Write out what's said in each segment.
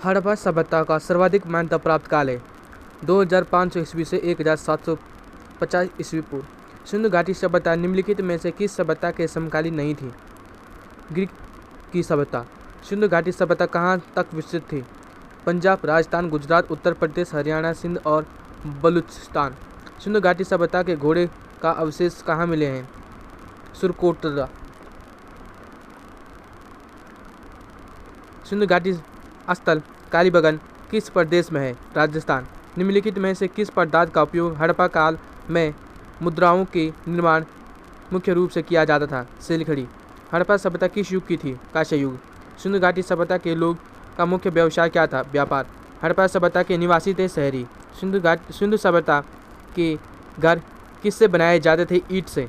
हड़प्पा सभ्यता का सर्वाधिक मान्यता प्राप्त काल है 2500 ईस्वी से 1750 ईस्वी पूर्व। सिंधु घाटी सभ्यता निम्नलिखित में से किस सभ्यता के समकालीन नहीं थी? ग्रीक की सभ्यता। सिंधु घाटी सभ्यता कहाँ तक विस्तृत थी? पंजाब, राजस्थान, गुजरात, उत्तर प्रदेश, हरियाणा, सिंध और बलूचिस्तान। सिंधु घाटी सभ्यता के घोड़े का अवशेष कहाँ मिले हैं? सुरकोटरा। सिंधु घाटी स्थल कालीबंगन किस प्रदेश में है? राजस्थान। निम्नलिखित में से किस पदार्थ का उपयोग हड़प्पा काल में मुद्राओं के निर्माण मुख्य रूप से किया जाता था? सिलखड़ी। हड़प्पा सभ्यता किस युग की थी? कांस्य युग। सिंधु घाटी सभ्यता के लोग का मुख्य व्यवसाय क्या था? व्यापार। हड़प्पा सभ्यता के निवासी थे शहरी। सिंधु सभ्यता के घर किससे बनाए जाते थे? ईंट से।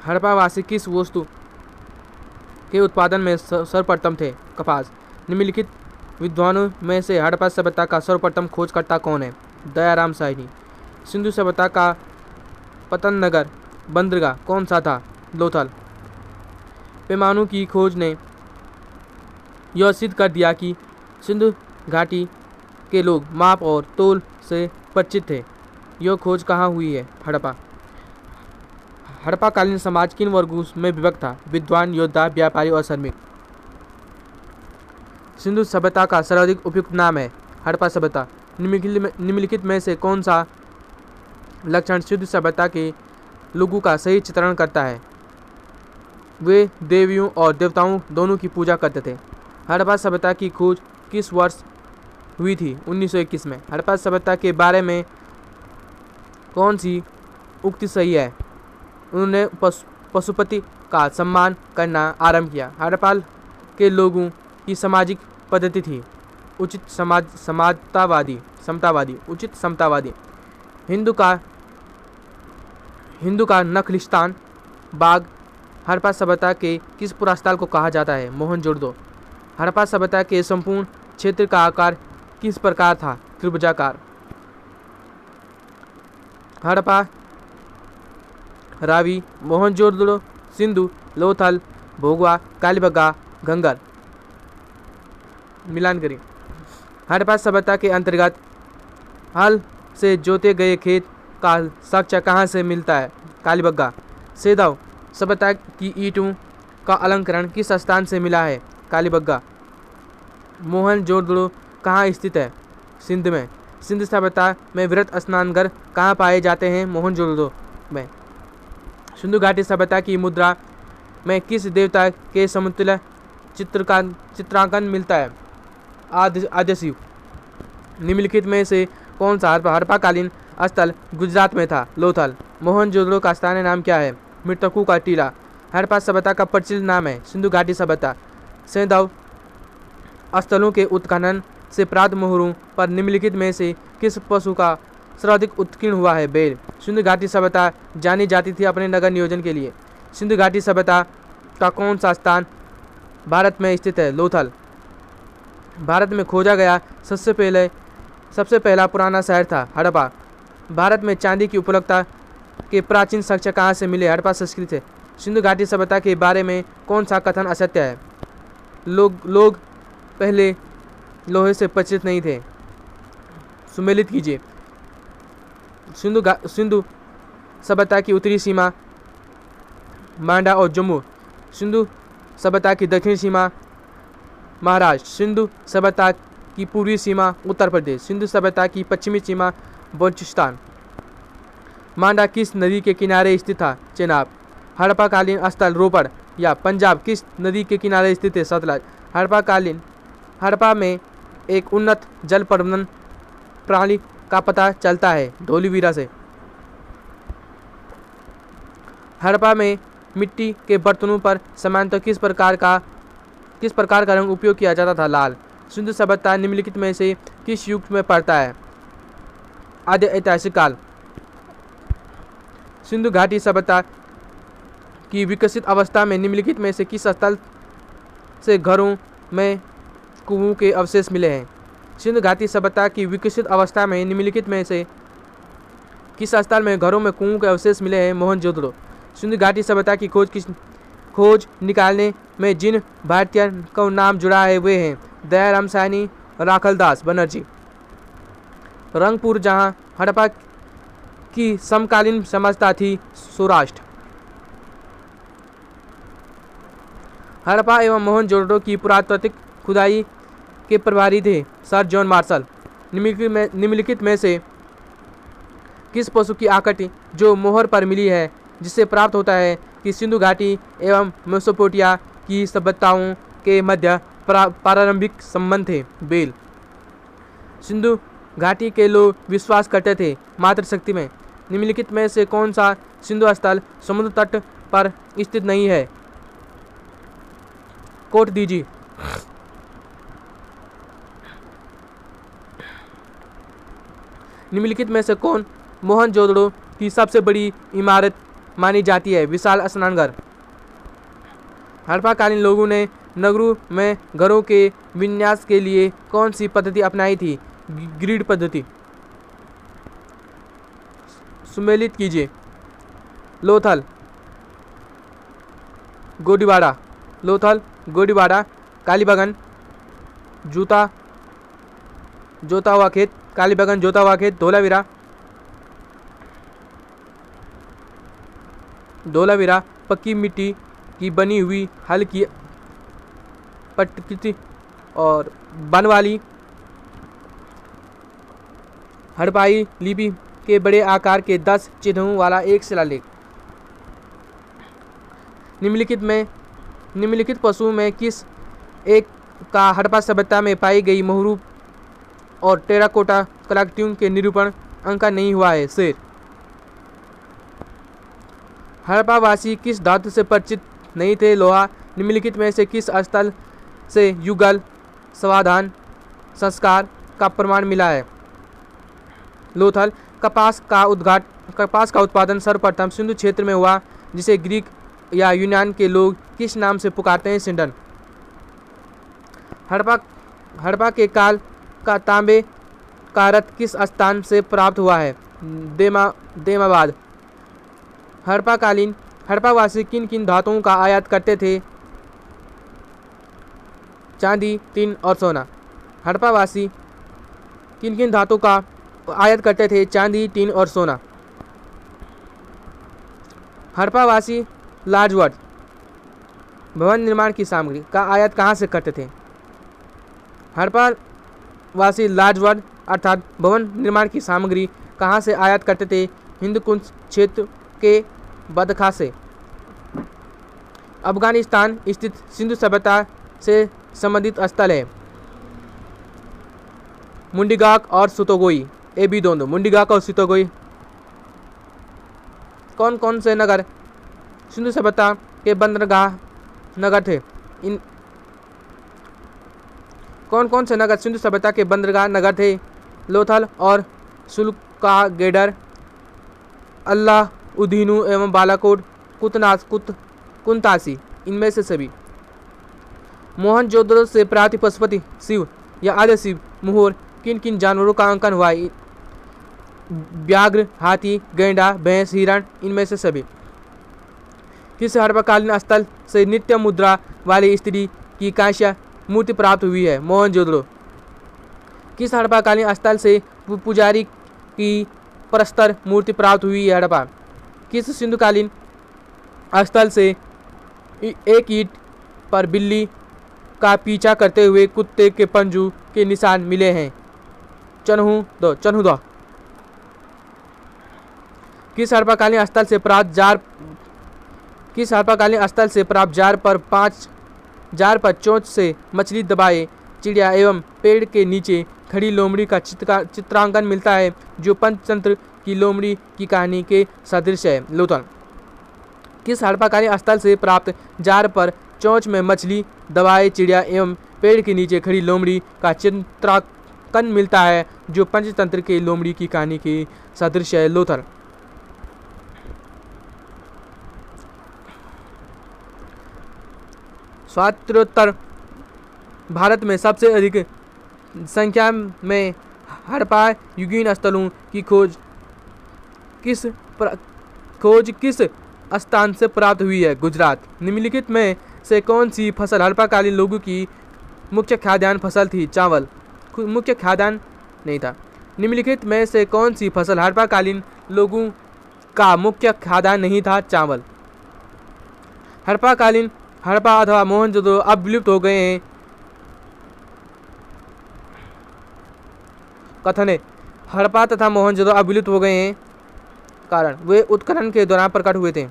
हड़प्पावासी किस वस्तु के उत्पादन में सर्वप्रथम थे? कपास। निम्नलिखित विद्वानों में से हड़प्पा सभ्यता का सर्वप्रथम खोजकर्ता कौन है? दयाराम साहनी। सिंधु सभ्यता का पतन नगर बंदरगाह कौन सा था? लोथल। पैमानों की खोज ने यह सिद्ध कर दिया कि सिंधु घाटी के लोग माप और तोल से परिचित थे। यह खोज कहाँ हुई है? हड़प्पा। हड़प्पाकालीन समाज किन वर्गों में विभक्त था? विद्वान, योद्धा, व्यापारी और श्रमिक। सिंधु सभ्यता का सर्वाधिक उपयुक्त नाम है? हड़प्पा सभ्यता। निम्नलिखित में से कौन सा लक्षण सिंधु सभ्यता के लोगों का सही चित्रण करता है? वे देवियों और देवताओं दोनों की पूजा करते थे। हड़प्पा सभ्यता की खोज किस वर्ष हुई थी? 1921 में। हड़प्पा सभ्यता के बारे में कौन सी उक्ति सही है? उन्होंने पशुपति का सम्मान करना आरंभ किया। हड़प्पा के लोगों की सामाजिक पद्धति थी उचित समतावादी। हिंदू का नखलिस्तान बाग हड़प्पा सभ्यता के किस पुरास्थल को कहा जाता है? मोहनजोदड़ो। हड़प्पा सभ्यता के संपूर्ण क्षेत्र का आकार किस प्रकार था? त्रिभुजाकार। हड़प्पा, रावी, मोहनजोदड़ो, सिंधु, लोथल, भोगवा, कालीबंगा, घंगर। मिलान करें। हड़प्पा सभ्यता के अंतर्गत हल से जोते गए खेत का साक्ष्य कहाँ से मिलता है? कालीबंगा। सेदाव सभ्यता की ईंटों का अलंकरण किस स्थान से मिला है? कालीबंगा। मोहनजोदड़ो कहाँ स्थित है? सिंध में। सिंधु सभ्यता में वृहत स्नानघर कहाँ पाए जाते हैं? मोहनजोदड़ो में। सिंधु घाटी सभ्यता की मुद्रा में किस देवता के समतुल्य चित्रांकन मिलता है? आद्यशिव। निम्नलिखित में से कौन सा हड़प्पाकालीन स्थल गुजरात में था? लोथल। मोहनजोदड़ो का स्थानीय नाम क्या है? मृतकों का टीला। हड़प्पा सभ्यता का प्रचलित नाम है सिंधु घाटी सभ्यता। सैंधव स्थलों के उत्खनन से प्राप्त मोहरों पर निम्नलिखित में से किस पशु का सर्वाधिक उत्कीर्ण हुआ है? बैल। सिंधु घाटी सभ्यता जानी जाती थी अपने नगर नियोजन के लिए। सिंधु घाटी सभ्यता का कौन सा स्थान भारत में स्थित है? लोथल। भारत में खोजा गया सबसे पहला पुराना शहर था हड़प्पा। भारत में चांदी की उपलब्धता के प्राचीन साक्ष्य कहाँ से मिले? हड़प्पा संस्कृति से। सिंधु घाटी सभ्यता के बारे में कौन सा कथन असत्य है? लोग पहले लोहे से परिचित नहीं थे। सुमेलित कीजिए। सिंधु सभ्यता की उत्तरी सीमा मांडा और जम्मू। सिंधु सभ्यता की दक्षिणी सीमा महाराष्ट्र। सिंधु सभ्यता की पूर्वी सीमा उत्तर प्रदेश। सिंधु सभ्यता की पश्चिमी सीमा बलूचिस्तान। मांडा किस नदी के किनारे स्थित था? चेनाब। हड़प्पाकालीन स्थल रोपड़ या पंजाब किस नदी के किनारे स्थित है? सतलज। हड़प्पा में एक उन्नत जल प्रबंधन प्रणाली का पता चलता है धोलावीरा से। हड़प्पा में मिट्टी के बर्तनों पर सामान्यतः किस प्रकार का रंग उपयोग किया जाता था? लाल। सिंधु सभ्यता निम्नलिखित में से किस युग में पड़ता है? आद्य ऐतिहासिक काल। सिंधु घाटी सभ्यता की विकसित अवस्था में निम्नलिखित में से किस स्थल से घरों में कुओं के अवशेष मिले हैं? सिंधु घाटी सभ्यता की विकसित अवस्था में निम्नलिखित में से किस स्थल में घरों में कुओं के अवशेष मिले हैं? मोहनजोदड़ो। सिंधु घाटी सभ्यता की खोज निकालने में जिन भारतीय का नाम जुड़ा है वे हैं दयाराम सैनी, राखलदास बनर्जी। रंगपुर, जहां हड़प्पा की समकालीन समझता थी सौराष्ट्र। हड़प्पा एवं मोहनजोदड़ो की पुरातात्विक खुदाई के प्रभारी थे सर जॉन मार्शल। निम्नलिखित में से किस पशु की आकृति जो मोहर पर मिली है, जिससे प्राप्त होता है कि सिंधु घाटी एवं मेसोपोटामिया की सभ्यताओं के मध्य प्रारंभिक संबंध थे? बेल। सिंधु घाटी के लोग विश्वास करते थे मातृशक्ति में। निम्नलिखित में से कौन सा सिंधु स्थल समुद्र तट पर स्थित नहीं है? कोट दीजिए। निम्नलिखित में से कौन मोहनजोदड़ो की सबसे बड़ी इमारत मानी जाती है? विशाल स्नानघर। हड़प्पाकालीन लोगों ने नगरों में घरों के विन्यास के लिए कौन सी पद्धति अपनाई थी? ग्रिड पद्धति। सुमेलित कीजिए। लोथल, गोडीवाड़ा, लोथल, गोडीवाड़ा, कालीबंगन, जोता हुआ खेत, कालीबंगन, जोता हुआ खेत, धोलावीरा, पक्की मिट्टी की बनी हुई हल्की पट्टी और बनवाली। हड़प्पाई लिपि के बड़े आकार के 10 चिन्हों वाला एक शिलालेख। निम्नलिखित पशुओं में किस एक का हड़प्पा सभ्यता में पाई गई मोहरू और टेराकोटा कलाकृतियों के निरूपण अंकन नहीं हुआ है? शेर। हड़प्पावासी किस धातु से परिचित नहीं थे? लोहा। निम्नलिखित में से किस स्थल से युगल समाधान संस्कार का प्रमाण मिला है? लोथल। कपास का उत्पादन सर्वप्रथम सिंधु क्षेत्र में हुआ, जिसे ग्रीक या यूनान के लोग किस नाम से पुकारते हैं? सिंडन। हड़प्पा के काल का तांबे का रथ किस स्थान से प्राप्त हुआ है? देमाबाद। हड़प्पावासी किन किन धातुओं का आयात करते थे? चांदी, टिन और सोना। हड़प्पावासी किन किन धातु का आयात करते थे? चांदी, टिन और सोना। हड़प्पावासी लार्जवुड भवन निर्माण की सामग्री का आयात कहाँ से करते थे? हड़प्पावासी लार्जवुड अर्थात भवन निर्माण की सामग्री कहाँ से आयात करते थे? हिंदकुश क्षेत्र के बदखा से। अफगानिस्तान स्थित सिंधु सभ्यता से संबंधित स्थल है? मुंडीगाक और सुतोगोई। ए बी दोनों, मुंडीगाक और सुतोगोई। कौन कौन से नगर सिंधु सभ्यता के बंदरगाह नगर थे? कौन कौन से नगर सिंधु सभ्यता के बंदरगाह नगर थे? लोथल और सुलकागेडर, अल्लाउद्दीनु एवं बालाकोट, कुंतासी। इनमें से सभी। मोहनजोदड़ो से प्राप्त पशुपति शिव या आद्य शिव मोहर किन किन जानवरों का अंकन हुआ? व्याघ्र, हाथी, गैंडा, भैंस, हिरण। इनमें से सभी। किस हड़प्पाकालीन स्थल से नित्य मुद्रा वाली स्त्री की कांस्य मूर्ति प्राप्त हुई है? मोहनजोदड़ो। किस हड़प्पाकालीन स्थल से पुजारी की प्रस्तर मूर्ति प्राप्त हुई है? हड़प्पा। किस सिंधुकालीन स्थल से एक ईंट पर बिल्ली का पीछा करते हुए कुत्ते के पंजू के निशान मिले हैं? चन्हुदो। किस हड़प्पाकालीन स्थल से प्राप्त जार पर चोंच से मछली दबाए चिड़िया एवं पेड़ के नीचे खड़ी लोमड़ी का चित्रांकन मिलता है, जो पंचतंत्र की लोमड़ी की कहानी के सदृश है? लोथल। किस हड़प्पाकालीन स्थल से प्राप्त जार पर चोंच में मछली दबाए चिड़िया एवं पेड़ के नीचे खड़ी लोमड़ी का चित्रांकन मिलता है, जो पंचतंत्र के लोमड़ी की कहानी के सदृश है? लोथल। स्वातंत्रोत्तर भारत में सबसे अधिक संख्या में हड़प्पा युगीन स्थलों की खोज किस स्थान से प्राप्त हुई है? गुजरात। निम्नलिखित में से कौन सी फसल हड़प्पाकालीन लोगों की मुख्य खाद्यान्न फसल थी? चावल। मुख्य खाद्यान्न नहीं था। निम्नलिखित में से कौन सी फसल हड़प्पाकालीन लोगों का मुख्य खाद्यान्न नहीं था? चावल। हड़प्पा अथवा मोहनजोदड़ो अब विलुप्त हो गए हैं। कथन है, हड़प्पा तथा मोहनजोदड़ो अब विलुप्त हो गए हैं, कारण वे उत्खनन के दौरान प्रकट हुए थे।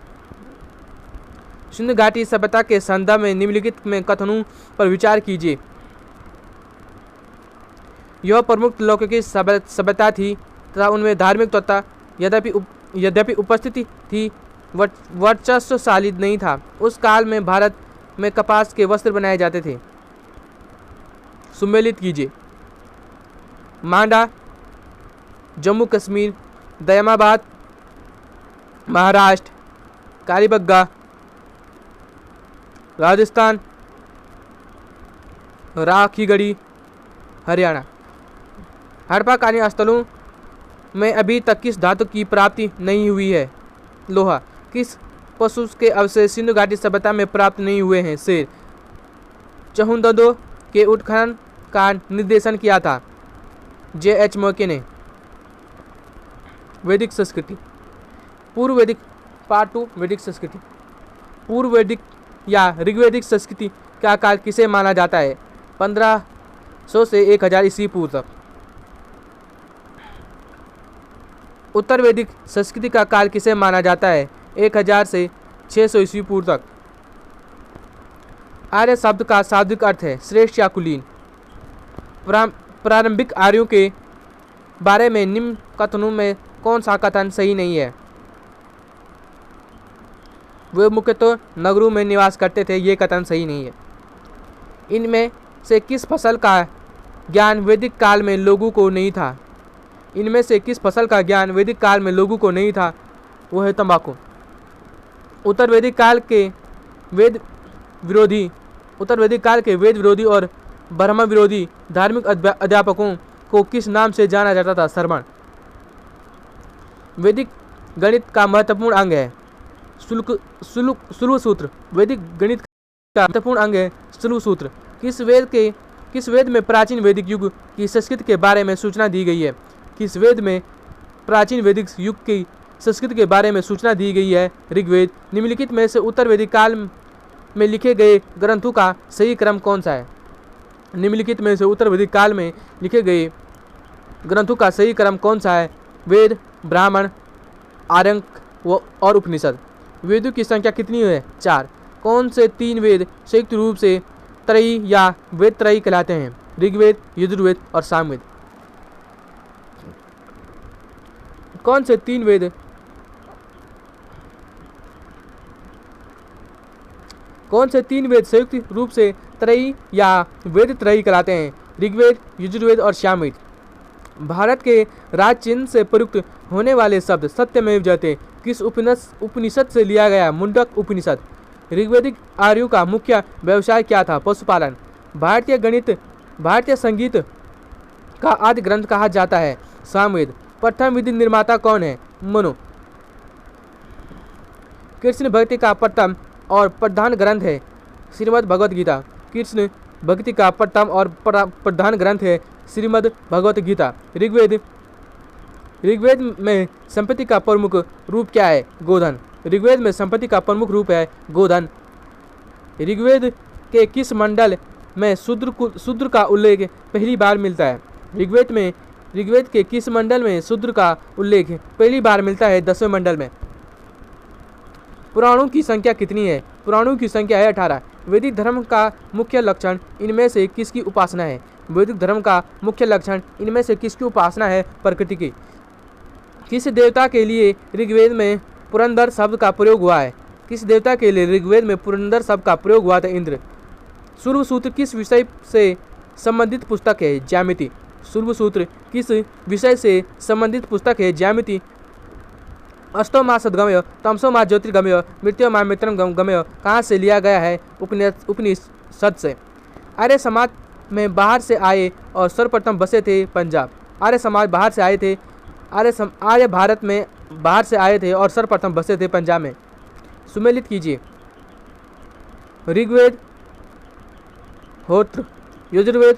सिंधु घाटी सभ्यता के संदर्भ में निम्नलिखित में कथनों पर विचार कीजिए। यह प्रमुख लौकिक सभ्यता थी तथा उनमें धार्मिक तत्व यद्यपि उपस्थिति थी, वर्चस्वशाली नहीं था। उस काल में भारत में कपास के वस्त्र बनाए जाते थे। सुमेलित कीजिए। मांडा जम्मू कश्मीर, दयामाबाद महाराष्ट्र, कालीबंगा राजस्थान, राखीगढ़ी हरियाणा। हड़प्पाकालीन स्थलों में अभी तक किस धातु की प्राप्ति नहीं हुई है? लोहा। किस पशु के अवशेष सिंधु घाटी सभ्यता में प्राप्त नहीं हुए हैं? शेर। चहुंददो के उत्खनन का निर्देशन किया था? J.H. मौके ने। वैदिक संस्कृति। पूर्व वैदिक पार्ट 2 वैदिक संस्कृति। पूर्व वैदिक या ऋग्वैदिक संस्कृति का काल किसे माना जाता है? 1500 से 1000 ईस्वी पूर्व तक। उत्तर वैदिक संस्कृति का काल किसे माना जाता है? 1000 से 600 ईस्वी पूर्व तक। आर्य शब्द का शाब्दिक अर्थ है श्रेष्ठ या कुलीन। प्रारंभिक आर्यों के बारे में निम्न कथनों में कौन सा कथन सही नहीं है? वे मुख्यतः नगरों में निवास करते थे, ये कथन सही नहीं है। इनमें से किस फसल का ज्ञान वैदिक काल में लोगों को नहीं था? इनमें से किस फसल का ज्ञान वैदिक काल में लोगों को नहीं था? वो है तंबाकू। उत्तर वैदिक काल के वेद विरोधी और ब्रह्म विरोधी धार्मिक अध्यापकों को किस नाम से जाना जाता था? श्रवण। वैदिक गणित का महत्वपूर्ण अंग है शुल्ब सूत्र। वैदिक गणित का महत्वपूर्ण अंग है शुल्ब सूत्र। किस वेद में प्राचीन वैदिक युग की संस्कृति के बारे में सूचना दी गई है? किस वेद में प्राचीन वैदिक युग की संस्कृति के बारे में सूचना दी गई है? ऋग्वेद। निम्नलिखित में से उत्तर वैदिक काल में लिखे गए ग्रंथों का सही क्रम कौन सा है? निम्नलिखित में से उत्तर वैदिक काल में लिखे गए ग्रंथों का सही क्रम कौन सा है? वेद, ब्राह्मण, आरण्यक और उपनिषद। वेदों की संख्या कितनी है? 4। कौन से 3 वेद संयुक्त रूप से त्रयी या वेद त्रयी कहलाते हैं? ऋग्वेद, यजुर्वेद और सामवेद। कौन से 3 वेद संयुक्त रूप से त्रयी या वेद त्रयी कहलाते हैं? ऋग्वेद, यजुर्वेद और सामवेद। भारत के राज चिन्ह से प्रयुक्त होने वाले शब्द सत्यमेव जयते किस उपनिषद से लिया गया? मुंडक उपनिषद। ऋग्वैदिक आर्यों का मुख्य व्यवसाय क्या था? पशुपालन। भारतीय संगीत का आदि ग्रंथ कहा जाता है? सामवेद। प्रथम विधि निर्माता कौन है? मनु। कृष्ण भक्ति का प्रथम और प्रधान ग्रंथ है श्रीमद् भगवत गीता। कृष्ण भक्ति का प्रथम और प्रधान ग्रंथ है श्रीमद् भगवत गीता। ऋग्वेद में संपत्ति का प्रमुख रूप क्या है? गोधन। ऋग्वेद में संपत्ति का प्रमुख रूप है गोधन। ऋग्वेद के किस मंडल में शूद्र का उल्लेख पहली बार मिलता है? ऋग्वेद के किस मंडल में शूद्र का उल्लेख पहली बार मिलता है? 10वें मंडल में। पुराणों की संख्या कितनी है? पुराणों की संख्या है 18। वैदिक धर्म का मुख्य लक्षण इनमें से किसकी उपासना है? वैदिक धर्म का मुख्य लक्षण इनमें से किसकी उपासना है? प्रकृति की। किस देवता के लिए ऋग्वेद में पुरंदर शब्द का प्रयोग हुआ है? किस देवता के लिए ऋग्वेद में पुरंदर शब्द का प्रयोग हुआ था? इंद्र। शुल्ब सूत्र किस विषय से संबंधित पुस्तक है? ज्यामिति। शुल्ब सूत्र किस विषय से संबंधित पुस्तक है? ज्यामिति। अष्टो माह सद्गमय, तमसो माह ज्योतिर्गमय, मृत्यु माह मित्रम गमय कहाँ से लिया गया है? उपनिषद से। आर्य समाज में बाहर से आए और सर्वप्रथम बसे थे पंजाब। आर्य समाज बाहर से आए थे। आर्य भारत में बाहर से आए थे और सर्वप्रथम बसे थे पंजाब में। सुमेलित कीजिए। ऋग्वेद, होत्र, यजुर्वेद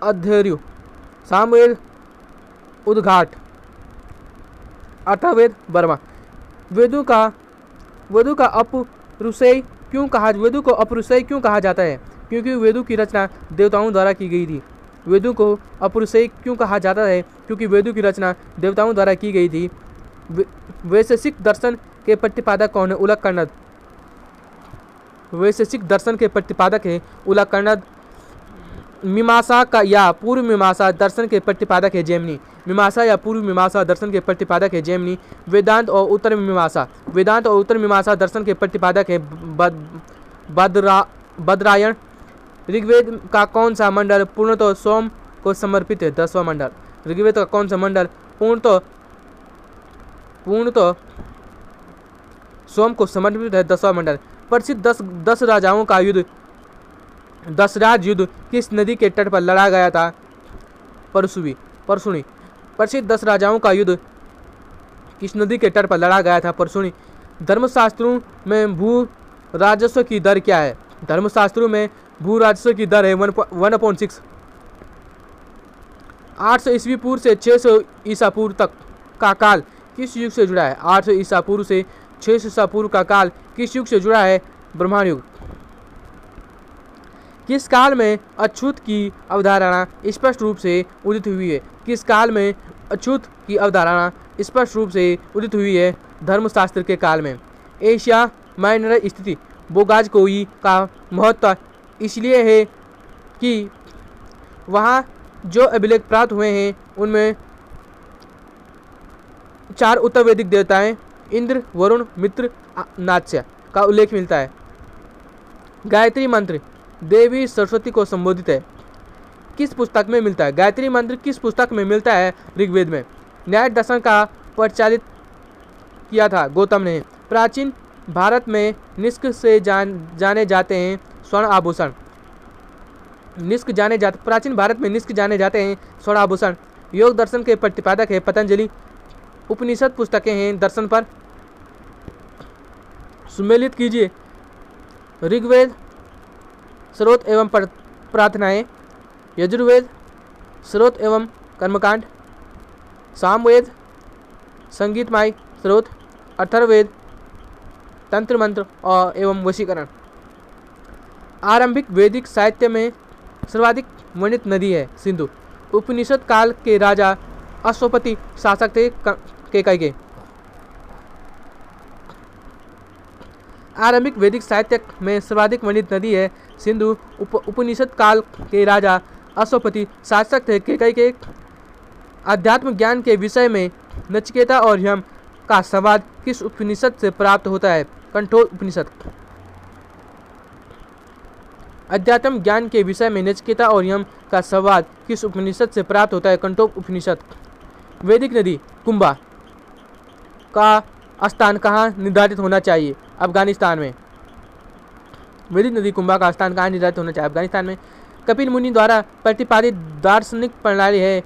अध्ययु, सामवेद उद्घाट, अथर्ववेद बर्मा। वेदों का अपरुषेय क्यों कहा जाता है? क्योंकि वेदों की रचना देवताओं द्वारा की गई थी। वेदों को अपरुषेय क्यों कहा जाता है? क्योंकि वेदों की रचना देवताओं द्वारा की गई थी। वैशेषिक दर्शन के प्रतिपादक कौन है? उलकनंद। वैशेषिक दर्शन के प्रतिपादक है उलकनंद। मीमांसा का या पूर्व मीमांसा दर्शन के प्रतिपादक है जैमिनी। मीमांसा या पूर्व मीमांसा दर्शन के प्रतिपादक है जैमिनी। वेदांत और उत्तर मीमांसा दर्शन के प्रतिपादक है बदरायण। ऋग्वेद का कौन सा मंडल पूर्णतः सोम को समर्पित है? 10वां मंडल। ऋग्वेद का कौन सा मंडल पूर्णतः सोम को समर्पित है? 10वां मंडल। प्रसिद्ध 10 राजाओं का युद्ध, दशराज युद्ध किस नदी के तट पर लड़ा गया था? परशुनी। प्रसिद्ध 10 राजाओं का युद्ध किस नदी के तट पर लड़ा गया था? परशुनी। धर्मशास्त्रों में भू राजस्व की दर क्या है? धर्मशास्त्रों में भू राजस्व की दर है 1/6। 800 ईस्वी पूर्व से 600 ईसा पूर्व तक का काल किस युग से जुड़ा है? 800 ईसा पूर्व से 600 ईसा पूर्व का काल किस युग से जुड़ा है? ब्रह्मांड युग। किस काल में अछूत की अवधारणा स्पष्ट रूप से उदित हुई है? किस काल में अछूत की अवधारणा स्पष्ट रूप से उदित हुई है? धर्मशास्त्र के काल में। एशिया माइनर स्थिति बोगाजकोई का महत्व इसलिए है कि वहाँ जो अभिलेख प्राप्त हुए हैं उनमें 4 उत्तर वैदिक देवताएं इंद्र, वरुण, मित्र, नात्स्य का उल्लेख मिलता है। गायत्री मंत्र देवी सरस्वती को संबोधित है। किस पुस्तक में मिलता है? गायत्री मंत्र किस पुस्तक में मिलता है? ऋग्वेद में। न्याय दर्शन का प्रचारित किया था गौतम ने। प्राचीन भारत में निष्क से जाने जाते हैं स्वर्ण आभूषण। प्राचीन भारत में निष्क जाने जाते हैं स्वर्ण आभूषण। योग दर्शन के प्रतिपादक है पतंजलि। उपनिषद पुस्तकें हैं दर्शन पर। सुमेलित कीजिए। ऋग्वेद स्रोत एवं प्रार्थनाएं, यजुर्वेद स्रोत एवं कर्मकांड, सामवेद संगीतमय स्रोत, अथर्ववेद तंत्र मंत्र और एवं वशीकरण। आरंभिक वैदिक साहित्य में सर्वाधिक वर्णित नदी है सिंधु। उपनिषद काल के राजा अश्वपति शासक थे केकई। आरंभिक वैदिक साहित्य में सर्वाधिक वर्णित नदी है सिंधु। उपनिषद काल के राजा अश्वपति शासक थे केकई के। अध्यात्म ज्ञान के विषय में नचिकेता और यम का संवाद किस उपनिषद से प्राप्त होता है? कठोर उपनिषद। अध्यात्म ज्ञान के विषय में नचिकेता और यम का संवाद किस उपनिषद से प्राप्त होता है? कठोर उपनिषद। वैदिक नदी कुंभा का स्थान कहाँ निर्धारित होना चाहिए? अफगानिस्तान में। वैदिक नदी कुंभा का स्थान कहाँ निर्धारित होना चाहिए? अफगानिस्तान में। कपिल मुनि द्वारा प्रतिपादित दार्शनिक प्रणाली है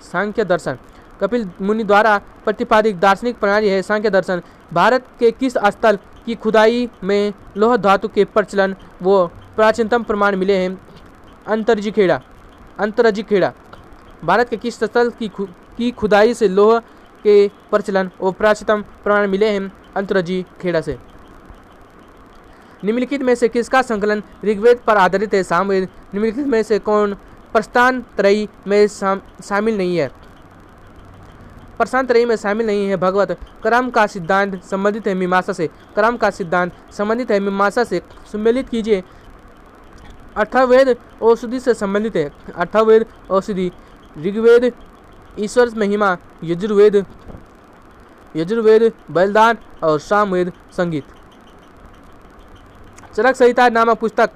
सांख्य दर्शन। कपिल मुनि द्वारा प्रतिपादित दार्शनिक प्रणाली है सांख्य दर्शन। भारत के किस स्थल की खुदाई में लोह धातु के प्रचलन वो प्राचीनतम प्रमाण मिले हैं? अंतरजी खेड़ा। भारत के किस स्थल की खुदाई से लोह के प्रचलन और प्राचीनतम प्रमाण मिले हैं? अंतरजी खेड़ा से। निम्नलिखित में से किसका संकलन ऋग्वेद पर आधारित है? सामवेद। निम्नलिखित में से कौन प्रस्थान त्रयी में शामिल नहीं है? प्रस्थान त्रयी में शामिल नहीं है भगवत। कर्म का सिद्धांत संबंधित है मीमांसा से। कर्म का सिद्धांत संबंधित है मीमांसा से। सम्मिलित कीजिए। अथर्ववेद औषधि से संबंधित है। अथर्ववेद औषधि। ऋग्वेद ईश्वर महिमा। यजुर्वेद बलिदान और सामवेद संगीत। चरक संहिता नामक पुस्तक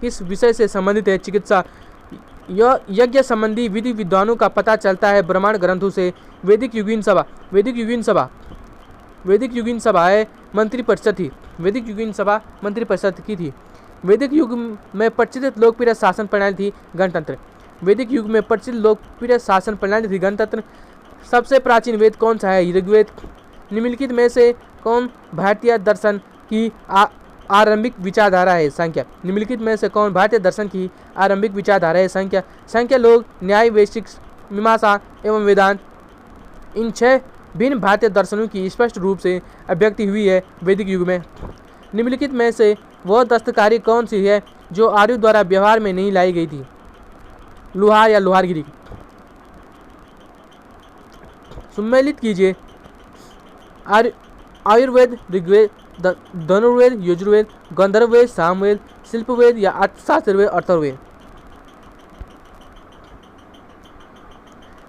किस विषय से संबंधित है? चिकित्सा। यह यज्ञ संबंधी विधि विद्वानों का पता चलता है ब्राह्मण ग्रंथों से। वैदिक युगीन सभा है मंत्री परिषद थी। वैदिक युगीन सभा मंत्री परिषद की थी। वैदिक युग में प्रचलित लोकप्रिय शासन प्रणाली थी गणतंत्र। वैदिक युग में प्रचलित लोकप्रिय शासन प्रणाली थी गणतंत्र। सबसे प्राचीन वेद कौन सा है? ऋग्वेद। निम्नलिखित में से कौन भारतीय दर्शन की आरंभिक विचारधारा है? सांख्य। निम्नलिखित में से कौन भारतीय दर्शन की आरंभिक विचारधारा है? सांख्य। सांख्य लोग न्याय, वैशेषिक, मीमांसा एवं वेदांत, इन 6 भिन्न भारतीय दर्शनों की स्पष्ट रूप से अभिव्यक्ति हुई है वैदिक युग में। निम्नलिखित में से वह दस्तकारी कौन सी है जो आर्यों द्वारा व्यवहार में नहीं लाई गई थी? लुहार या लुहारगिरी। सम्मिलित कीजिए। आयुर्वेद, ऋग्वेद, धनुर्वेद, यजुर्वेद, गंधर्ववेद, सामवेद, शिल्पवेद या अर्थशास्त्रवेद, अथर्ववेद।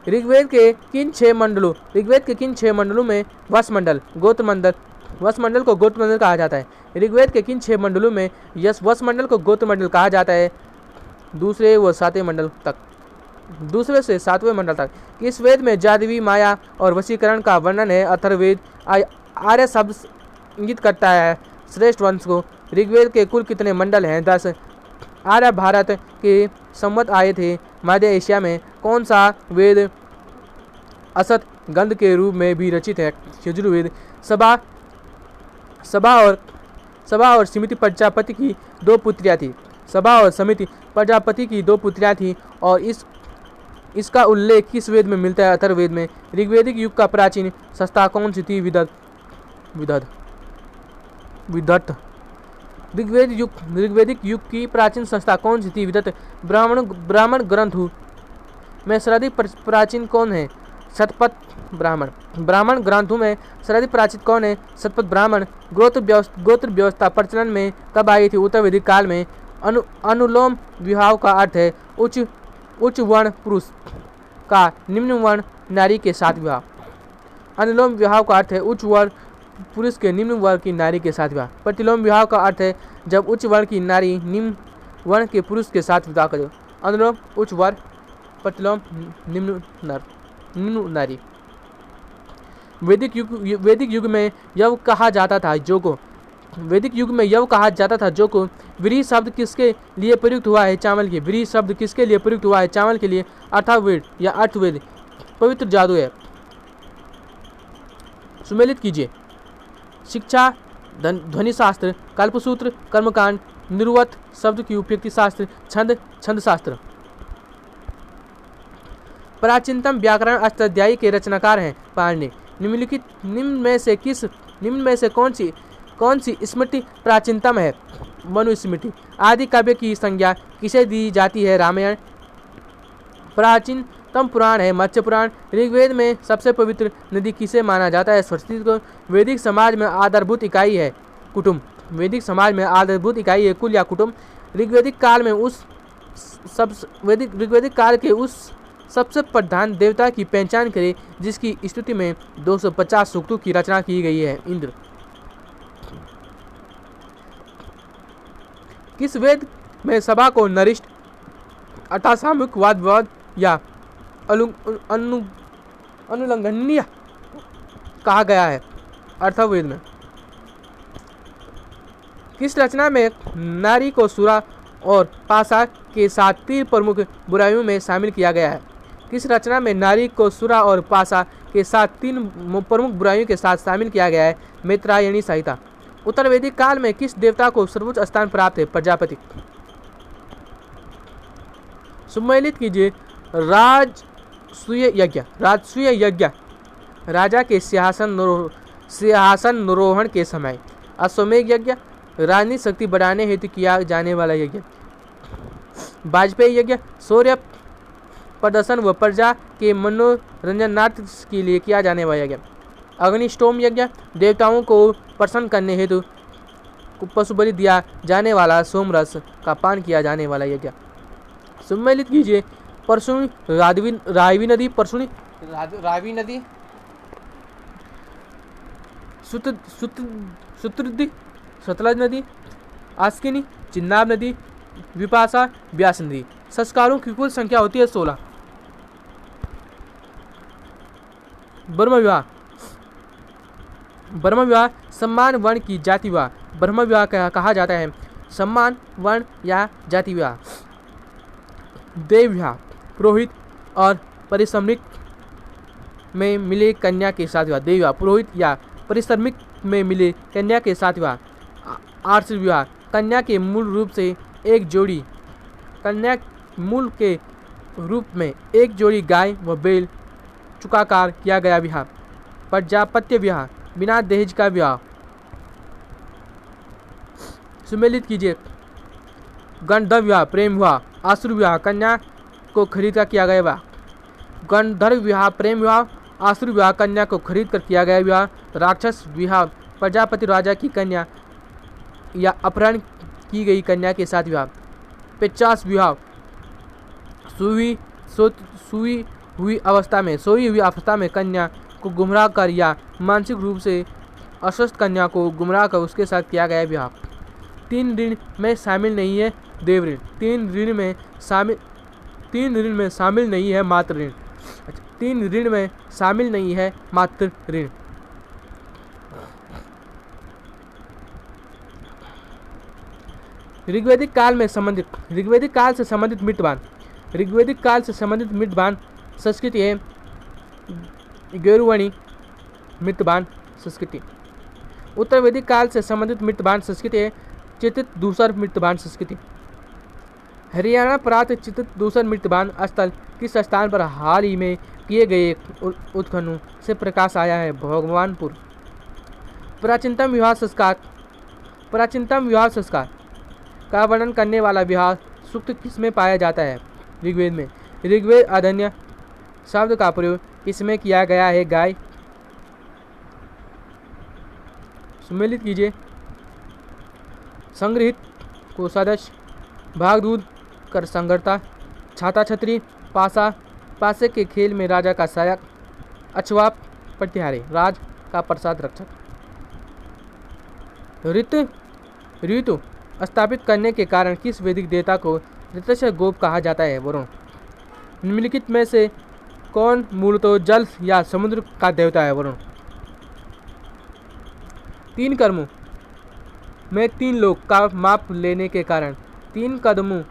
ऋग्वेद के किन 6 मंडलों में वसमंडल, गोत्रमंडल, वसमंडल को गोत्रमंडल कहा जाता है? ऋग्वेद के किन 6 मंडलों में वसमंडल को गोत्रमंडल कहा जाता है? दूसरे से 7वें मंडल तक। किस वेद में जादवी, माया और वशीकरण का वर्णन है? अथर्ववेद। आर्य शब्द इंगित करता है श्रेष्ठ वंश को। ऋग्वेद के कुल कितने मंडल हैं? 10। आर्य भारत के संवत आए थे। मध्य एशिया में कौन सा वेद असत गंध के रूप में भी रचित है? यजुर्वेद। सभा और समिति प्रजापति की 2 पुत्रियां थी। सभा और समिति प्रजापति की 2 पुत्रियां थी और इसका उल्लेख किस वेद में मिलता है? अथर्ववेद में। ऋग्वैदिक युग का प्राचीन संस्था कौन सी थी? विदत। ऋग्वैदिक युग की प्राचीन संस्था कौन सी थी? विदत। ब्राह्मण ग्रंथों में सर्वाधिक प्राचीन कौन है? शतपथ ब्राह्मण। ब्राह्मण ग्रंथों में सर्वाधिक प्राचीन कौन है? शतपथ ब्राह्मण। गोत्र व्यवस्था प्रचलन में कब आई थी? उत्तर वैदिक काल में। अनुलोम विवाह का अर्थ है उच्च वर्ण पुरुष का निम्न वर्ण नारी के साथ विवाह। अनुलोम विवाह का अर्थ है उच्च वर्ण पुरुष के निम्न वर्ण की नारी के साथ विवाह। प्रतिलोम विवाह का अर्थ है जब उच्च वर्ण की नारी निम्न वर्ण के पुरुष के साथ विवाह करे। अनुलोम उच्च वर्ण, प्रतिलोम निम्न नारी। वैदिक युग में यव कहा जाता था जो को। वैदिक युग में यव कहा जाता था जो को। व्रीहि शब्द किसके लिए प्रयुक्त हुआ है? चावल के। व्रीहि शब्द किसके लिए प्रयुक्त हुआ है? चावल के लिए। अथर्ववेद या अर्थवेद पवित्र जादू है। सुमेलित कीजिए। शिक्षा, ध्वनि शास्त्र, कल्पसूत्र, कर्मकांड, निर्वत शब्द की उपयुक्ति शास्त्र, छंद शास्त्र। प्राचीनतम व्याकरण अष्टाध्यायी के रचनाकार हैं पाणिनि। निम्न में से कौन सी स्मृति प्राचीनतम है? मनुस्मृति। आदि काव्य की संज्ञा किसे दी जाती है? रामायण। प्राचीनतम पुराण है मत्स्य पुराण। ऋग्वेद में सबसे पवित्र नदी किसे माना जाता है? सरस्वती को। वैदिक समाज में आधारभूत इकाई है कुटुंब। वैदिक समाज में आधारभूत इकाई है कुल या कुटुंब। ऋग्वैदिक काल के उस सबसे प्रधान देवता की पहचान करें जिसकी स्तुति में 250 सूक्तों की रचना की गई है? इंद्र। किस वेद में सभा को नरिष्ठ, अर्थसामूहिक वाद विवाद या अनुलंघनीय कहा गया है? अथर्ववेद में। किस रचना में नारी को सुरा और पाशा के साथ 3 प्रमुख बुराइयों में शामिल किया गया है? किस रचना में नारी को सुरा और पाशा के साथ 3 प्रमुख बुराइयों के साथ शामिल किया गया है? मैत्रायणी संहिता। उत्तर वैदिक काल में किस देवता को सर्वोच्च स्थान प्राप्त है? प्रजापति। सम्मिलित कीजिए। राजसूय यज्ञ राजा के सिंहासनारोहण के समय। अश्वमेध यज्ञ राजनीतिक शक्ति बढ़ाने हेतु किया जाने वाला यज्ञ। वाजपेयी यज्ञ शौर्य प्रदर्शन व प्रजा के मनोरंजनार्थ के लिए किया जाने वाला यज्ञ। अग्निष्टोम यज्ञ देवताओं को प्रसन्न करने हेतु पशु बलि दिया जाने वाला सोमरस का पान किया जाने वाला यज्ञ। सम्मिलित कीजिए। परसुनी, रावी नदी, सुतुद्दी, सतलज नदी, आस्किनी, चिन्नाब नदी, विपाशा, व्यास नदी। संस्कारों की कुल संख्या होती है 16। ब्रह्म विवाह सम्मान वर्ण की जाति विवाह ब्रह्म विवाह कहा जाता है। सम्मान वर्ण या जाति विवाह। देव विवाह पुरोहित और परिश्रमिक में मिले कन्या के साथ विवाह। देव विवाह पुरोहित या परिश्रमिक में मिले कन्या के साथ विवाह। आश्रित विवाह, कन्या के मूल रूप से एक जोड़ी कन्या मूल के रूप में एक जोड़ी गाय व बैल चुकाकर किया गया विवाह। प्रजापत्य विवाह, बिना दहेज का विवाह। सुमेलित कीजिए। गंधर्व विवाह, प्रेम विवाह। आसुर विवाह, कन्या को खरीद कर किया गया विवाह। गंधर्व विवाह प्रेम विवाह, आसुर विवाह कन्या को खरीद कर किया गया विवाह। राक्षस विवाह, प्रजापति राजा की कन्या या अपहरण की गई कन्या के साथ विवाह। पेचास विवाह, सोई हुई अवस्था में कन्या को गुमराह कर या मानसिक रूप से अस्वस्थ कन्या को गुमराह कर उसके साथ किया गया विवाह। तीन ऋण में शामिल नहीं है देव ऋण। तीन ऋण में शामिल नहीं है मातृ ऋण। तीन ऋण में शामिल नहीं है मातृ ऋण। ऋग्वैदिक काल से संबंधित मृतबान। ऋग्वैदिक काल से संबंधित मृतबान संस्कृति है गैरुवणी मृतबान संस्कृति। उत्तर वैदिक काल से संबंधित मृतबान संस्कृति है चित्तित दूसर मृतबान संस्कृति। हरियाणा प्रांत चित्तित दूसर मृतबान स्थल किस स्थान पर हाल ही में किए गए उत्खननों से प्रकाश आया है? भगवानपुर। प्राचीनतम विवाह संस्कार का वर्णन करने वाला विवाह सूक्त किसमें पाया जाता है? ऋग्वेद में। ऋग्वेद अधन्य शब्द का प्रयोग किसमें किया गया है? गाय। सुमेलित कीजिए। संग्रहित कोषाध्यक्ष, भागदूत, कर संगरता, छाता छतरी, पासे के खेल में राजा का सहायक, अछवाप, प्रतिहारी, राज का प्रसाद रक्षक। ऋतु स्थापित करने के कारण किस वैदिक देवता को ऋतस्य गोप कहा जाता है? वरुण। निम्नलिखित में से कौन मूलतः जल या समुद्र का देवता है? वरुण। तीन कर्मों में तीन लोक का माप लेने के कारण तीन कदमों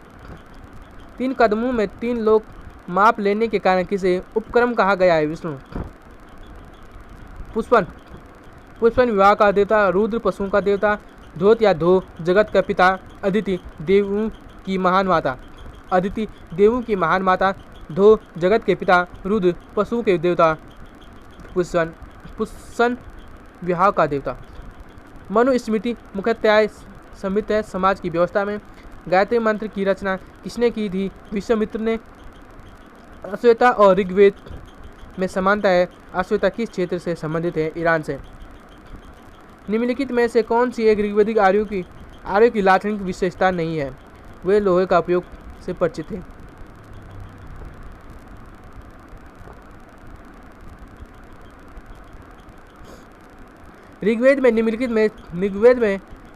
में तीन लोक माप लेने के कारण किसे उपक्रम कहा गया है? विष्णु। पुष्पन विवाह का देवता, रुद्र पशुओं का देवता, धोत या धो जगत का पिता, अदिति देवों की महान माता, धो जगत के पिता, रुद्र पशुओं के देवता, पुष्पन विवाह का देवता। मनुस्मृति मुख्यतः समृद्ध है। समाज की व्यवस्था में गायत्री मंत्र की रचना किसने की थी? विश्वामित्र ने। अश्वेता और ऋग्वेद में समानता है। अश्वेता किस क्षेत्र से संबंधित है? ईरान से। निम्नलिखित में से कौन सी एक ऋग्वैदिक आर्यों की लाक्षणिक विशेषता नहीं है? वे लोहे का उपयोग से परिचित हैं। ऋग्वेद में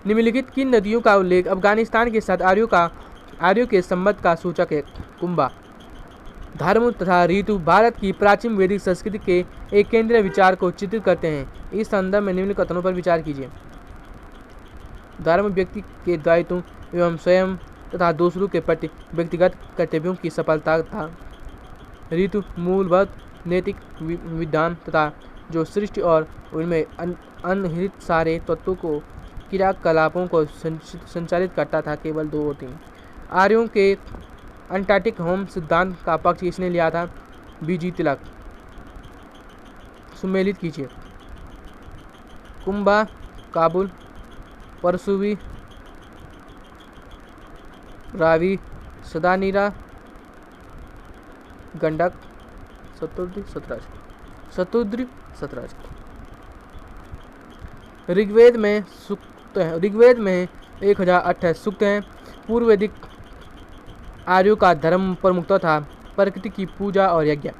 निम्नलिखित किन नदियों का उल्लेख अफगानिस्तान के साथ आर्यों के संबंध का सूचक है? कुंभा। धर्म तथा ऋतु भारत की प्राचीन वैदिक संस्कृति के एक केंद्रीय विचार को चित्रित करते हैं। इस संदर्भ में निम्न कथनों पर विचार कीजिए। धर्म व्यक्ति के दायित्वों एवं स्वयं तथा दूसरों के प्रति व्यक्तिगत कर्तव्यों की सफलता था। ऋतु मूलभूत नैतिक विधान तथा जो सृष्टि और उनमें अंतर्निहित सारे तत्वों को क्रियाकलापों को संचालित करता था। केवल दो होती। आर्यों के अंटार्कटिक होम सिद्धांत का पक्ष किसने लिया था? बीजी तिलक। सुमेलित कीजिए। कुंभा, काबुल, परसुवी, रावी, सदानीरा, गंडक, शतुद्री, सतराज। ऋग्वेद में सूक्त है। ऋग्वेद में 1028 सूक्त हैं। पूर्व वैदिक आर्यों का धर्म प्रमुखता था प्रकृति की पूजा और यज्ञ।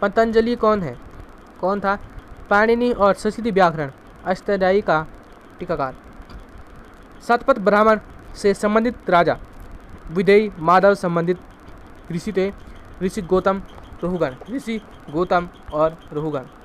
पतंजलि कौन था? पाणिनि और संस्कृत व्याकरण अष्टाध्यायी का टीकाकार। शतपथ ब्राह्मण से संबंधित राजा विदेही माधव संबंधित ऋषि थे। ऋषि गौतम और रहुगण।